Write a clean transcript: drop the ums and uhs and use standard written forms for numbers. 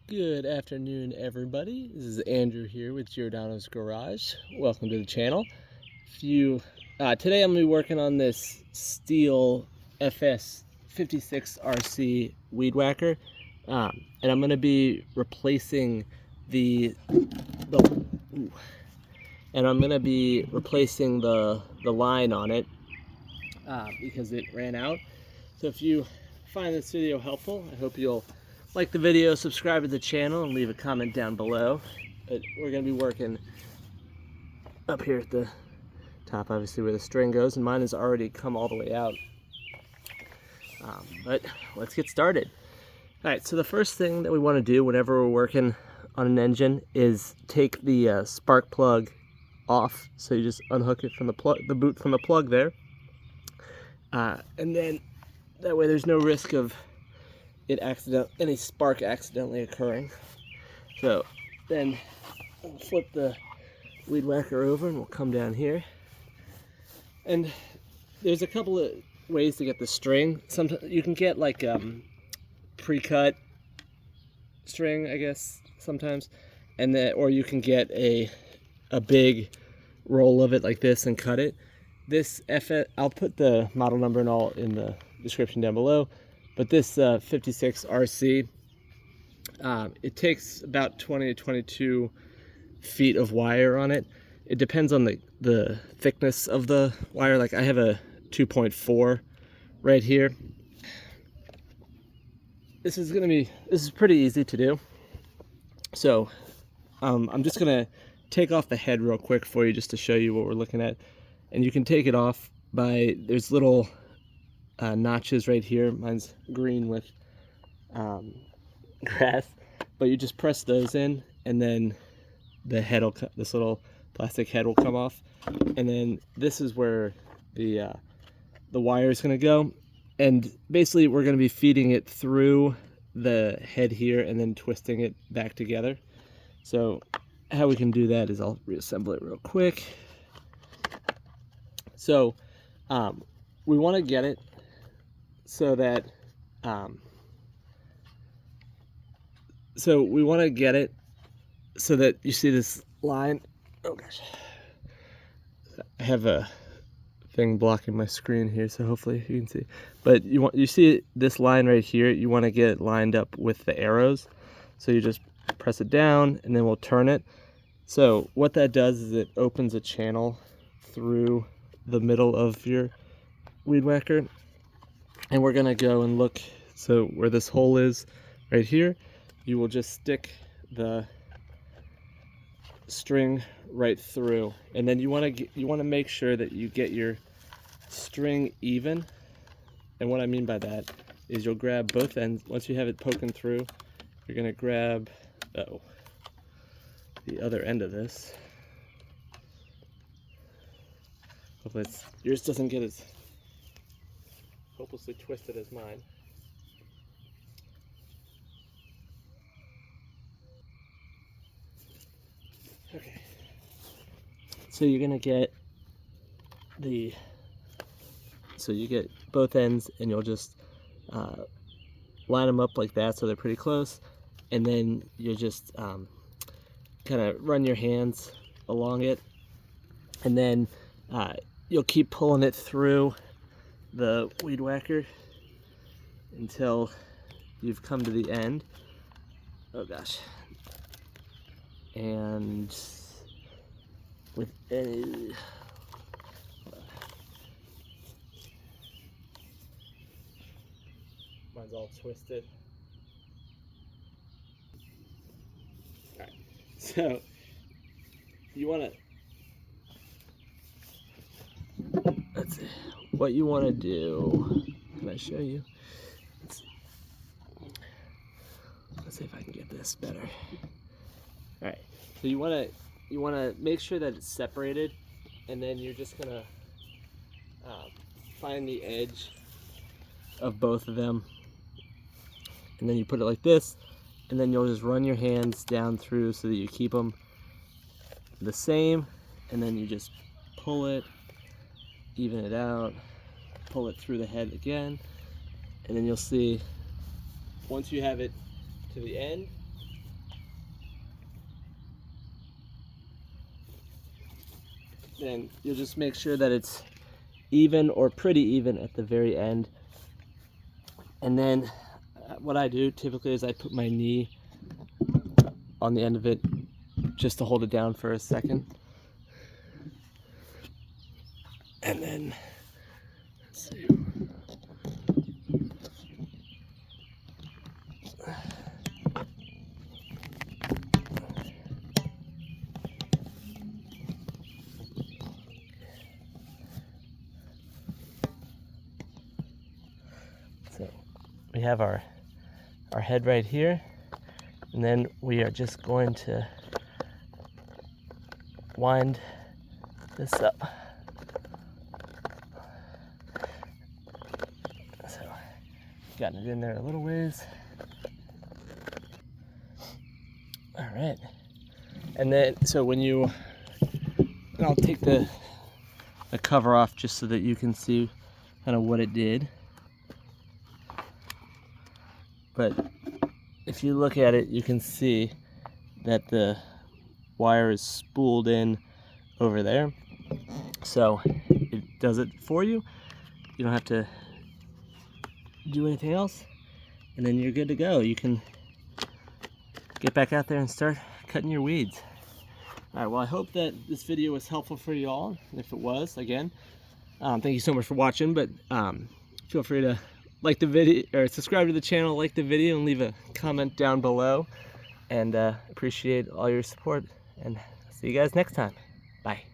Good afternoon, everybody. This is Andrew here with Giordano's Garage. Welcome to the channel. Today I'm going to be working on this Stihl FS 56 RC weed whacker, and I'm going to be replacing the line on it because it ran out. So if you find this video helpful, I hope you'll like the video, subscribe to the channel, and leave a comment down below. But we're going to be working up here at the top, obviously, where the string goes, and mine has already come all the way out. But let's get started. All right, so the first thing that we want to do whenever we're working on an engine is take the spark plug off. So you just unhook it from the boot from the plug there, and then that way there's no risk of any spark accidentally occurring. So then we'll flip the weed whacker over and we'll come down here. And there's a couple of ways to get the string. Sometimes you can get like pre-cut string, I guess, sometimes, and then or you can get a big roll of it like this and cut it. This FS, I'll put the model number and all in the description down below. But this 56 RC, it takes about 20 to 22 feet of wire on it. It depends on the thickness of the wire. Like I have a 2.4 right here. This is pretty easy to do. So I'm just gonna take off the head real quick for you just to show you what we're looking at. And you can take it off by, there's little notches right here. Mine's green with grass, but you just press those in, and then the head will this little plastic head will come off, and then this is where the wire is going to go, and basically we're going to be feeding it through the head here and then twisting it back together. So how we can do that is I'll reassemble it real quick. So we want to get it so that you see this line. Oh gosh, I have a thing blocking my screen here, so hopefully you can see. But you see this line right here, you want to get it lined up with the arrows. So you just press it down and then we'll turn it. So what that does is it opens a channel through the middle of your weed whacker. And we're gonna go and look, so where this hole is right here, you will just stick the string right through, and then you want to make sure that you get your string even. And what I mean by that is you'll grab both ends. Once you have it poking through, you're gonna grab the other end of this. Hopefully yours doesn't get as hopelessly twisted as mine. Okay, so you're gonna get you get both ends, and you'll just line them up like that so they're pretty close, and then you just kind of run your hands along it, and then you'll keep pulling it through the weed whacker until you've come to the end. Oh gosh. And with any mine's all twisted. All right, so you want to, let's see, what you want to do, can I show you? Let's see if I can get this better. All right, so you want to make sure that it's separated, and then you're just gonna find the edge of both of them, and then you put it like this, and then you'll just run your hands down through so that you keep them the same, and then you just pull it, even it out, pull it through the head again, and then you'll see once you have it to the end, then you'll just make sure that it's even or pretty even at the very end. And then what I do typically is I put my knee on the end of it just to hold it down for a second. And then, let's see. So we have our head right here, and then we are just going to wind this up. So gotten it in there a little ways. All right, and then so when you, and I'll take the cover off just so that you can see kind of what it did. But if you look at it, you can see that the wire is spooled in over there. So it does it for you. You don't have to do anything else. And then you're good to go. You can get back out there and start cutting your weeds. All right, well, I hope that this video was helpful for you all. And if it was, again, thank you so much for watching, but feel free to like the video or subscribe to the channel, like the video, and leave a comment down below. And appreciate all your support, and see you guys next time. Bye.